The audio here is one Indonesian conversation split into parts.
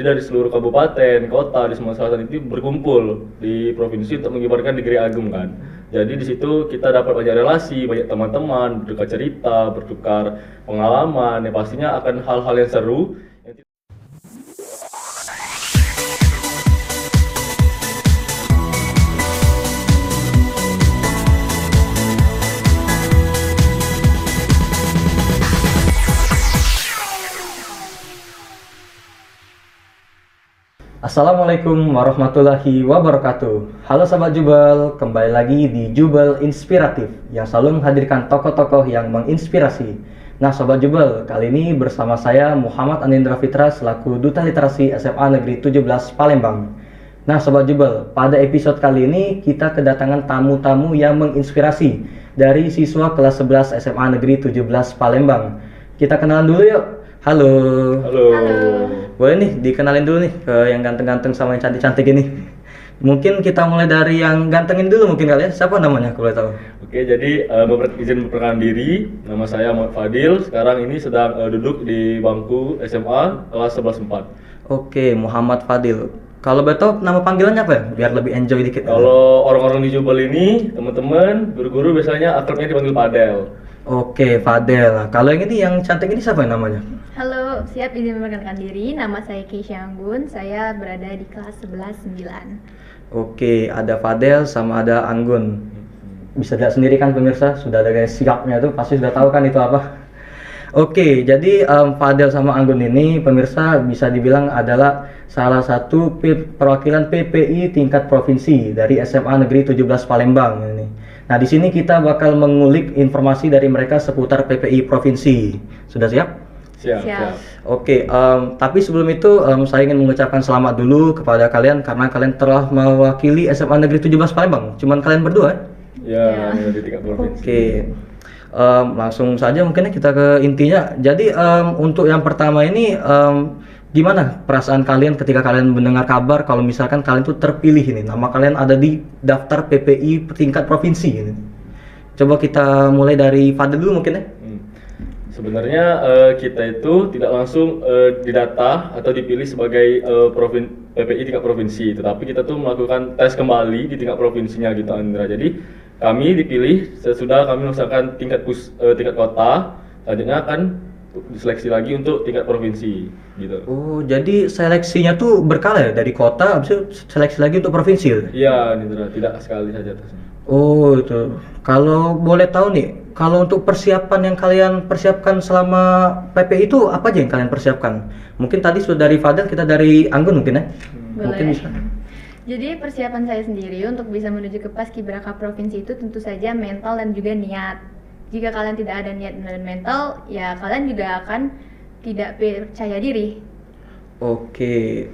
dari seluruh kabupaten, kota di Sumatera Selatan itu berkumpul di provinsi untuk mengibarkan Negeri Ageng kan. Jadi di situ kita dapat banyak relasi, banyak teman-teman, bertukar cerita, bertukar pengalaman. Ya pastinya akan hal-hal yang seru. Assalamualaikum warahmatullahi wabarakatuh. Halo Sobat Jubel, kembali lagi di Jubel Inspiratif yang selalu menghadirkan tokoh-tokoh yang menginspirasi. Nah Sobat Jubel, kali ini bersama saya Muhammad Anindra Fitra selaku Duta Literasi SMA Negeri 17 Palembang. Nah Sobat Jubel, pada episode kali ini kita kedatangan tamu-tamu yang menginspirasi dari siswa kelas 11 SMA Negeri 17 Palembang. Kita kenalan dulu yuk. Halo. Halo. Boleh nih dikenalin dulu nih ke yang ganteng-ganteng sama yang cantik-cantik ini. Mungkin kita mulai dari yang gantengin dulu mungkin kalian. Siapa namanya kalau boleh tahu? Oke, jadi izin memperkenalkan diri. Nama saya Muhammad Fadil. Sekarang ini sedang duduk di bangku SMA kelas 11/4. Oke, Muhammad Fadil. Kalau boleh tahu nama panggilannya apa ya? Biar lebih enjoy dikit. Kalau orang-orang di Jubel ini, teman-teman, guru-guru biasanya akrabnya dipanggil Padel. Oke, Fadel. Nah, kalau yang ini yang cantik ini siapa yang namanya? Halo, siap izin memperkenalkan diri. Nama saya Keisha Anggun. Saya berada di kelas 11/9. Oke, ada Fadel sama ada Anggun. Bisa lihat sendiri kan pemirsa, sudah ada guys sikapnya tuh, pasti sudah tahu kan itu apa. Oke, jadi Fadel sama Anggun ini pemirsa bisa dibilang adalah salah satu perwakilan PPI tingkat provinsi dari SMA Negeri 17 Palembang ini. Nah, di sini kita bakal mengulik informasi dari mereka seputar PPI provinsi. Sudah siap? Siap. Oke, tapi sebelum itu saya ingin mengucapkan selamat dulu kepada kalian karena kalian telah mewakili SMA Negeri 17 Palembang. Cuman kalian berdua? Ya, di tingkat provinsi. Oke. Langsung saja mungkin kita ke intinya. Jadi untuk yang pertama ini gimana perasaan kalian ketika kalian mendengar kabar kalau misalkan kalian tuh terpilih ini, nama kalian ada di daftar PPI tingkat provinsi ini? Coba kita mulai dari Fadil dulu mungkin ya. Sebenarnya kita itu tidak langsung didata atau dipilih sebagai PPI tingkat provinsi, tetapi kita tuh melakukan tes kembali di tingkat provinsinya gitu Andra. Jadi kami dipilih sesudah kami melaksanakan tingkat kota, selanjutnya akan diseleksi lagi untuk tingkat provinsi gitu. Oh, jadi seleksinya tuh berkala ya dari kota, habis itu seleksi lagi untuk provinsi? Iya, Nindra, tidak sekali saja tesnya. Oh, itu. Kalau boleh tahu nih, kalau untuk persiapan yang kalian persiapkan selama PPI itu apa aja yang kalian persiapkan? Mungkin tadi sudah dari Fadel, kita dari Anggun mungkin ya? Boleh. Mungkin bisa. Jadi persiapan saya sendiri untuk bisa menuju ke Paskibraka provinsi itu tentu saja mental dan juga niat. Jika kalian tidak ada niat dan mental, ya kalian juga akan tidak percaya diri. Oke,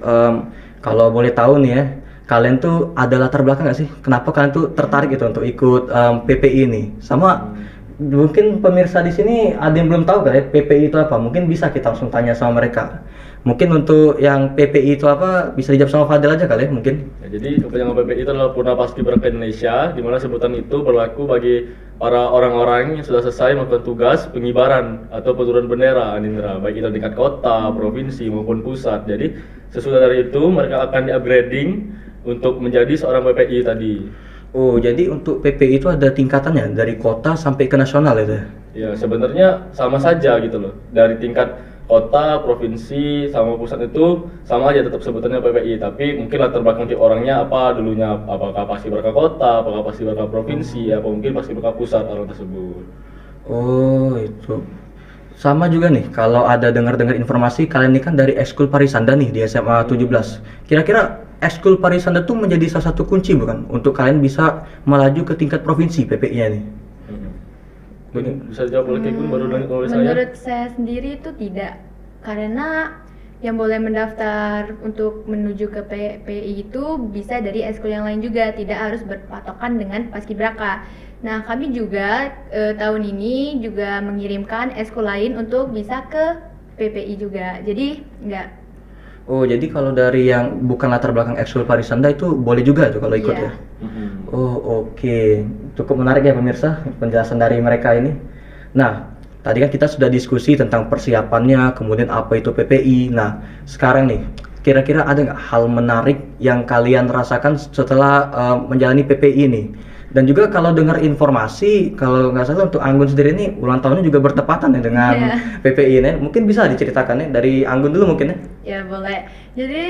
kalau boleh tahu nih ya, kalian tuh ada latar belakang nggak sih? Kenapa kalian tuh tertarik gitu untuk ikut PPI ini? Sama mungkin pemirsa di sini ada yang belum tahu kali ya PPI itu apa? Mungkin bisa kita langsung tanya sama mereka. Mungkin untuk yang PPI itu apa bisa dijawab sama Fadel aja kali ya mungkin. Ya, jadi kepanjangan PPI itu adalah Purna Paskibraka Indonesia, di mana sebutan itu berlaku bagi para orang-orang yang sudah selesai melakukan tugas pengibaran atau penurunan bendera Anindra, baik itu tingkat kota, provinsi maupun pusat. Jadi sesudah dari itu mereka akan di-upgrading untuk menjadi seorang PPI tadi. Oh, jadi untuk PPI itu ada tingkatannya dari kota sampai ke nasional itu? Ya, sebenarnya sama saja gitu loh. Dari tingkat kota, provinsi, sama pusat itu sama aja tetap sebutannya PPI, tapi mungkin latar belakang tiap orangnya apa dulunya, apakah Paskibraka kota, apakah Paskibraka provinsi, apa mungkin Paskibraka pusat orang tersebut. Oh, itu. Sama juga nih, kalau ada dengar-dengar informasi kalian ini kan dari Ekskul Parisanda nih di SMA 17. Kira-kira Ekskul Parisanda tuh menjadi salah satu kunci bukan untuk kalian bisa melaju ke tingkat provinsi PPI-nya nih? Bisa dijawab oleh Kekun baru oleh saya? Menurut saya sendiri itu tidak, karena yang boleh mendaftar untuk menuju ke PPI itu bisa dari ekskul yang lain juga, tidak harus berpatokan dengan Paskibraka. Nah, kami juga tahun ini juga mengirimkan ekskul lain untuk bisa ke PPI juga. Jadi enggak. Oh, jadi kalau dari yang bukan latar belakang Ekskul Parisanda itu boleh juga tuh kalau ikut Iya. ya? Oh, oke. Cukup menarik ya pemirsa penjelasan dari mereka ini. Nah, tadi kan kita sudah diskusi tentang persiapannya, kemudian apa itu PPI. Nah, sekarang nih kira-kira ada nggak hal menarik yang kalian rasakan setelah menjalani PPI ini? Dan juga kalau dengar informasi, kalau nggak salah untuk Anggun sendiri ini ulang tahunnya juga bertepatan ya dengan PPI ini. Mungkin bisa diceritakan ya dari Anggun dulu mungkin ya? Ya boleh. Jadi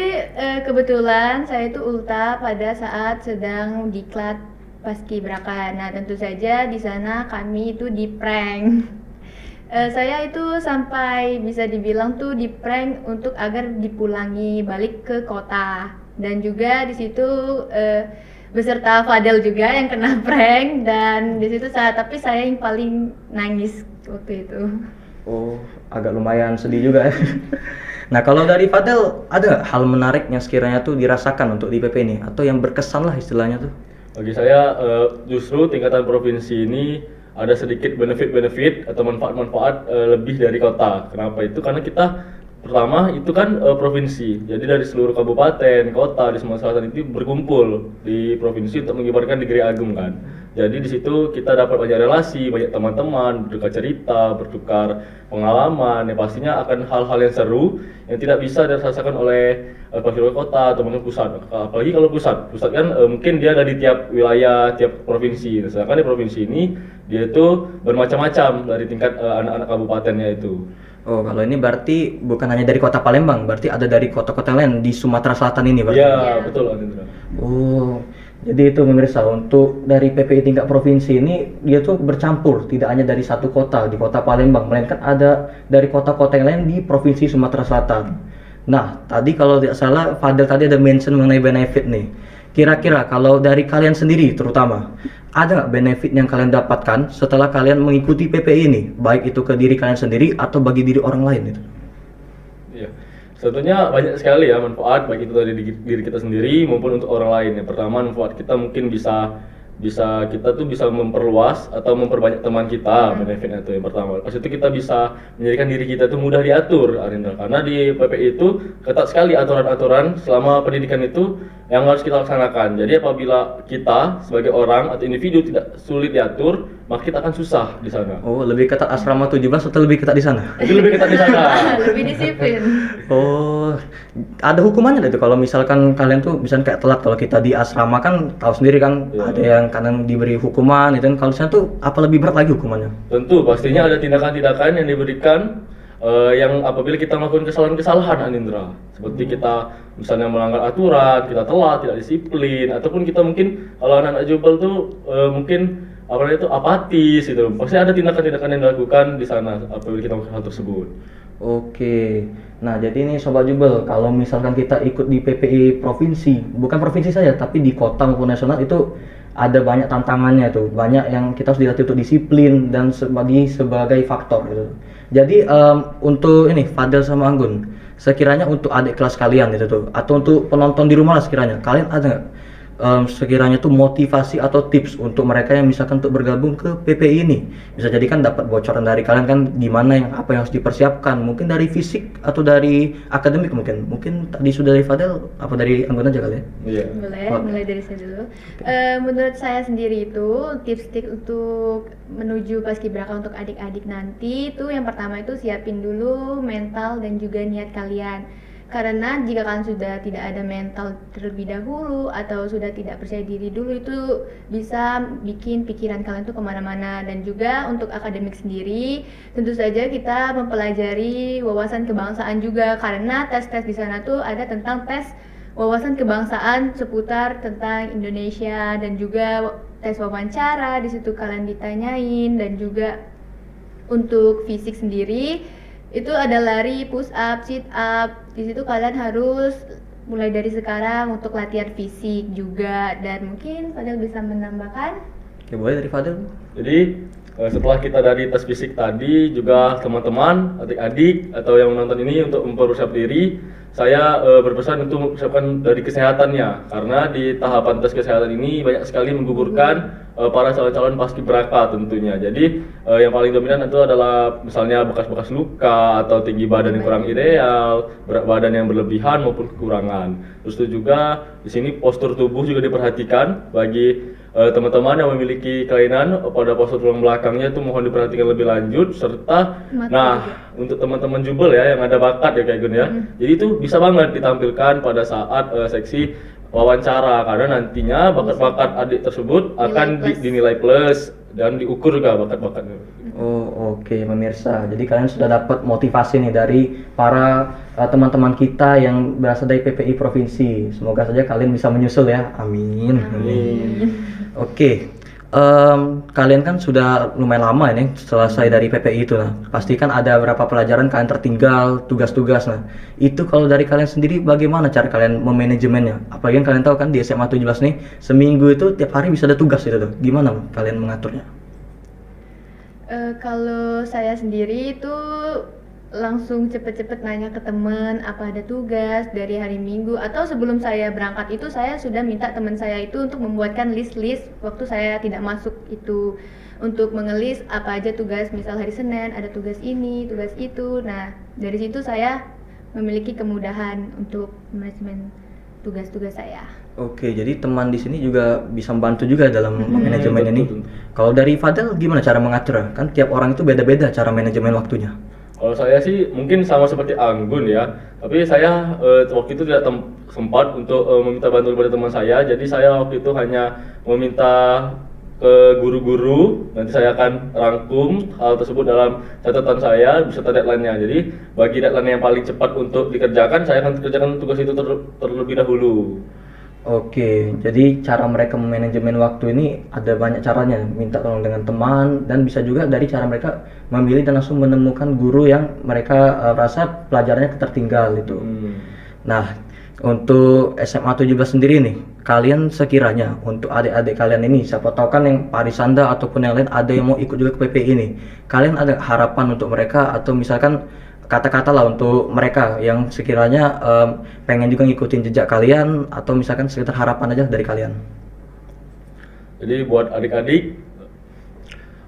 kebetulan saya itu ulta pada saat sedang diklat paskibraka. Nah tentu saja di sana kami itu di prank. Saya itu sampai bisa dibilang tuh di prank untuk agar dipulangi balik ke kota. Dan juga di situ beserta Fadel juga yang kena prank, dan di situ tapi saya yang paling nangis waktu itu. Oh, agak lumayan sedih juga ya. Nah, kalau dari Fadel, ada nggak hal menarik yang sekiranya tuh dirasakan untuk di PP ini? Atau yang berkesan lah istilahnya tuh? Bagi saya justru tingkatan provinsi ini ada sedikit benefit-benefit atau manfaat-manfaat lebih dari kota. Kenapa itu? Karena kita pertama itu kan provinsi, jadi dari seluruh kabupaten, kota di Sumatera Selatan itu berkumpul di provinsi untuk mengibarkan Negeri Agung kan. Jadi di situ kita dapat banyak relasi, banyak teman-teman, bertukar cerita, bertukar pengalaman. Ya pastinya akan hal-hal yang seru yang tidak bisa dirasakan oleh pegawai kota atau mungkin pusat. Apalagi kalau pusat kan mungkin dia ada di tiap wilayah, tiap provinsi. Sedangkan di provinsi ini dia itu bermacam-macam dari tingkat anak-anak kabupatennya itu. Oh, kalau ini berarti bukan hanya dari kota Palembang, berarti ada dari kota-kota lain di Sumatera Selatan ini berarti? Iya, betul Anindra. Oh, jadi itu pemirsa, untuk dari PPI tingkat provinsi ini dia tuh bercampur, tidak hanya dari satu kota, di kota Palembang, melainkan ada dari kota-kota yang lain di provinsi Sumatera Selatan. Nah, tadi kalau tidak salah Fadel tadi ada mention mengenai benefit nih. Kira-kira kalau dari kalian sendiri terutama, ada nggak benefit yang kalian dapatkan setelah kalian mengikuti PPI ini, baik itu ke diri kalian sendiri atau bagi diri orang lain itu? Iya, tentunya banyak sekali ya manfaat, baik itu dari diri kita sendiri maupun untuk orang lain. Yang pertama, manfaat kita mungkin bisa kita tuh bisa memperluas atau memperbanyak teman kita, benefitnya itu yang pertama. Pas itu kita bisa menjadikan diri kita itu mudah diatur, Arindra, karena di PPI itu ketat sekali aturan-aturan selama pendidikan itu yang harus kita laksanakan. Jadi apabila kita sebagai orang atau individu tidak sulit diatur, maka kita akan susah di sana. Oh, lebih ketat asrama 17 atau lebih ketat di sana? Itu lebih ketat di sana. Lebih disiplin. Oh, ada hukumannya nggak itu kalau misalkan kalian tuh bisa kayak telat? Kalau kita di asrama kan tahu sendiri kan, ada yang kadang diberi hukuman itu kan, kalau di sana tuh apa lebih berat lagi hukumannya? Tentu pastinya ada tindakan-tindakan yang diberikan yang apabila kita melakukan kesalahan-kesalahan, Anindra, seperti kita misalnya melanggar aturan, kita telat, tidak disiplin, ataupun kita mungkin kalau anak-anak Jubel tuh mungkin itu apatis gitu. Pasti ada tindakan-tindakan yang dilakukan di sana apabila kita melakukan hal tersebut. Oke, nah jadi ini Sobat Jubel, kalau misalkan kita ikut di PPI provinsi, bukan provinsi saja, tapi di kota maupun nasional itu ada banyak tantangannya tuh, banyak yang kita harus dilatih untuk disiplin dan sebagai faktor gitu. Jadi untuk ini Fadel sama Anggun, sekiranya untuk adik kelas kalian gitu tuh, atau untuk penonton di rumah lah sekiranya, kalian ada nggak sekiranya tuh motivasi atau tips untuk mereka yang misalkan untuk bergabung ke PPI ini? Bisa jadi kan dapat bocoran dari kalian kan gimana apa yang harus dipersiapkan, mungkin dari fisik atau dari akademik mungkin tadi sudah dari Fadel apa dari Anggun aja kali ya? Iya. Boleh, mulai dari saya dulu. Menurut saya sendiri itu tips-tips untuk menuju paskibraka untuk adik-adik nanti itu yang pertama itu siapin dulu mental dan juga niat kalian. Karena jika kalian sudah tidak ada mental terlebih dahulu atau sudah tidak percaya diri dulu, itu bisa bikin pikiran kalian tuh kemana-mana. Dan juga untuk akademik sendiri, tentu saja kita mempelajari wawasan kebangsaan juga, karena tes-tes di sana tuh ada tentang tes wawasan kebangsaan seputar tentang Indonesia, dan juga tes wawancara, di situ kalian ditanyain. Dan juga untuk fisik sendiri itu ada lari, push up, sit up. Di situ kalian harus mulai dari sekarang untuk latihan fisik juga. Dan mungkin Fadel bisa menambahkan? Oke, boleh dari Fadel. Jadi setelah kita dari tes fisik tadi, juga teman-teman, adik-adik atau yang menonton ini untuk mempersiapkan diri, saya berpesan untuk mempersiapkan dari kesehatannya, karena di tahapan tes kesehatan ini banyak sekali menggugurkan para calon-calon paskibraka tentunya. Jadi yang paling dominan itu adalah misalnya bekas-bekas luka atau tinggi badan yang kurang ideal, berat badan yang berlebihan maupun kekurangan. Terus itu juga di sini postur tubuh juga diperhatikan bagi teman-teman yang memiliki kelainan pada postur tulang belakangnya itu mohon diperhatikan lebih lanjut serta untuk teman-teman jubel ya yang ada bakat ya kayak Gun ya. Jadi itu bisa banget ditampilkan pada saat seksi wawancara karena nantinya bakat-bakat adik tersebut akan dinilai plus dan diukur juga bakat-bakatnya. Oh oke pemirsa, jadi kalian sudah dapat motivasi nih dari para teman-teman kita yang berasal dari PPI Provinsi. Semoga saja kalian bisa menyusul ya, amin. Oke, kalian kan sudah lumayan lama ini selesai dari PPI itu lah. Pasti kan ada beberapa pelajaran kalian tertinggal, tugas-tugas lah. Itu kalau dari kalian sendiri bagaimana cara kalian memanajemennya? Apalagi yang kalian tahu kan di SMA 17 nih, seminggu itu tiap hari bisa ada tugas itu tuh. Gimana kalian mengaturnya? Kalau saya sendiri itu langsung cepet-cepet nanya ke teman apa ada tugas dari hari Minggu, atau sebelum saya berangkat itu saya sudah minta teman saya itu untuk membuatkan list-list waktu saya tidak masuk itu, untuk mengelis apa aja tugas, misal hari Senin ada tugas ini, tugas itu. Nah dari situ saya memiliki kemudahan untuk manajemen tugas-tugas saya. Oke, jadi teman di sini juga bisa membantu juga dalam manajemen ini. Kalau dari Fadel gimana cara mengatur? Kan tiap orang itu beda-beda cara manajemen waktunya. Kalau saya sih mungkin sama seperti Anggun ya, tapi saya waktu itu tidak sempat untuk meminta bantuan kepada teman saya. Jadi saya waktu itu hanya meminta ke guru-guru, nanti saya akan rangkum hal tersebut dalam catatan saya beserta deadline-nya. Jadi bagi deadline yang paling cepat untuk dikerjakan, saya akan kerjakan tugas itu terlebih dahulu. Oke, jadi cara mereka memanajemen waktu ini ada banyak caranya, minta tolong dengan teman dan bisa juga dari cara mereka memilih dan langsung menemukan guru yang mereka rasa pelajarannya tertinggal itu. Nah, untuk SMA 17 sendiri nih, kalian sekiranya untuk adik-adik kalian ini, siapa tahu kan yang Parisanda ataupun yang lain ada yang mau ikut juga ke PPI ini, kalian ada harapan untuk mereka atau misalkan kata-kata lah untuk mereka yang sekiranya pengen juga ngikutin jejak kalian atau misalkan sekitar harapan aja dari kalian. Jadi buat adik-adik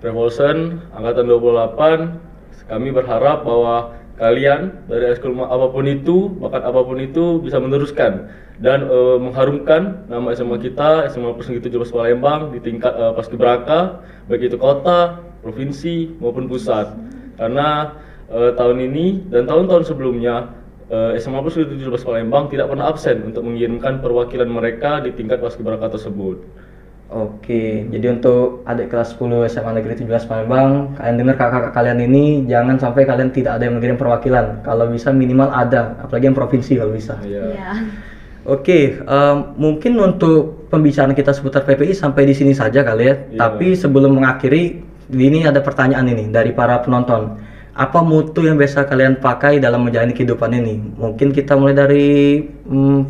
Revolution Angkatan 28, kami berharap bahwa kalian dari ekskul apapun itu, bakat apapun itu bisa meneruskan dan mengharumkan nama SMA kita, SMA Negeri 17 Palembang di tingkat paskibraka, baik itu kota, provinsi maupun pusat. Karena tahun ini dan tahun-tahun sebelumnya SMA Negeri 17 Palembang tidak pernah absen untuk mengirimkan perwakilan mereka di tingkat paskibraka tersebut. Oke, jadi untuk adik kelas 10 SMA Negeri 17 Palembang, kalian dengar kakak-kakak kalian ini jangan sampai kalian tidak ada yang mengirim perwakilan. Kalau bisa minimal ada, apalagi yang provinsi kalau bisa. Iya. Oke, mungkin untuk pembicaraan kita seputar PPI sampai di sini saja kali ya. Tapi sebelum mengakhiri, ini ada pertanyaan ini dari para penonton. Apa mutu yang biasa kalian pakai dalam menjalani kehidupan ini? Mungkin kita mulai dari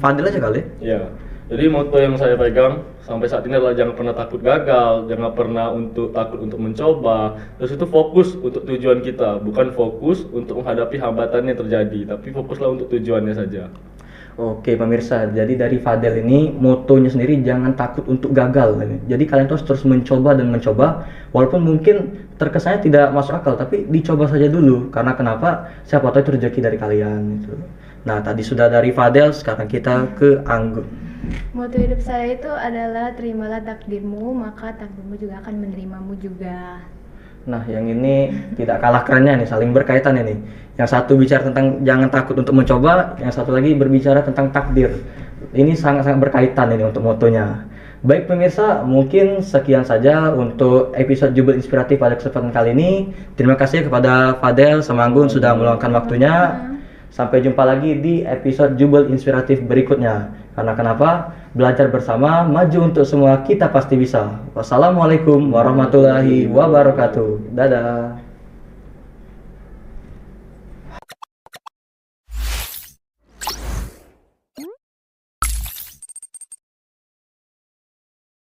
Fadil aja kali. Iya. Jadi moto yang saya pegang sampai saat ini adalah jangan pernah takut gagal, jangan pernah takut untuk mencoba. Terus itu fokus untuk tujuan kita, bukan fokus untuk menghadapi hambatan yang terjadi, tapi fokuslah untuk tujuannya saja. Oke pemirsa, jadi dari Fadel ini motonya sendiri jangan takut untuk gagal. Jadi kalian terus mencoba dan mencoba, walaupun mungkin terkesannya tidak masuk akal, tapi dicoba saja dulu. Karena kenapa? Siapa tahu itu rezeki dari kalian. Gitu. Nah tadi sudah dari Fadel, sekarang kita ke Anggun. Moto hidup saya itu adalah terimalah takdirmu, maka takdirmu juga akan menerimamu juga. Nah yang ini tidak kalah kerennya nih, saling berkaitan ini. Yang satu bicara tentang jangan takut untuk mencoba, yang satu lagi berbicara tentang takdir. Ini sangat-sangat berkaitan ini untuk motonya. Baik pemirsa, mungkin sekian saja untuk episode Jubel Inspiratif pada kesempatan kali ini. Terima kasih kepada Fadel sama Anggun sudah meluangkan waktunya. Sampai jumpa lagi di episode Jubel Inspiratif berikutnya. Karena kenapa? Belajar bersama, maju untuk semua, kita pasti bisa. Wassalamualaikum warahmatullahi wabarakatuh. Dadah.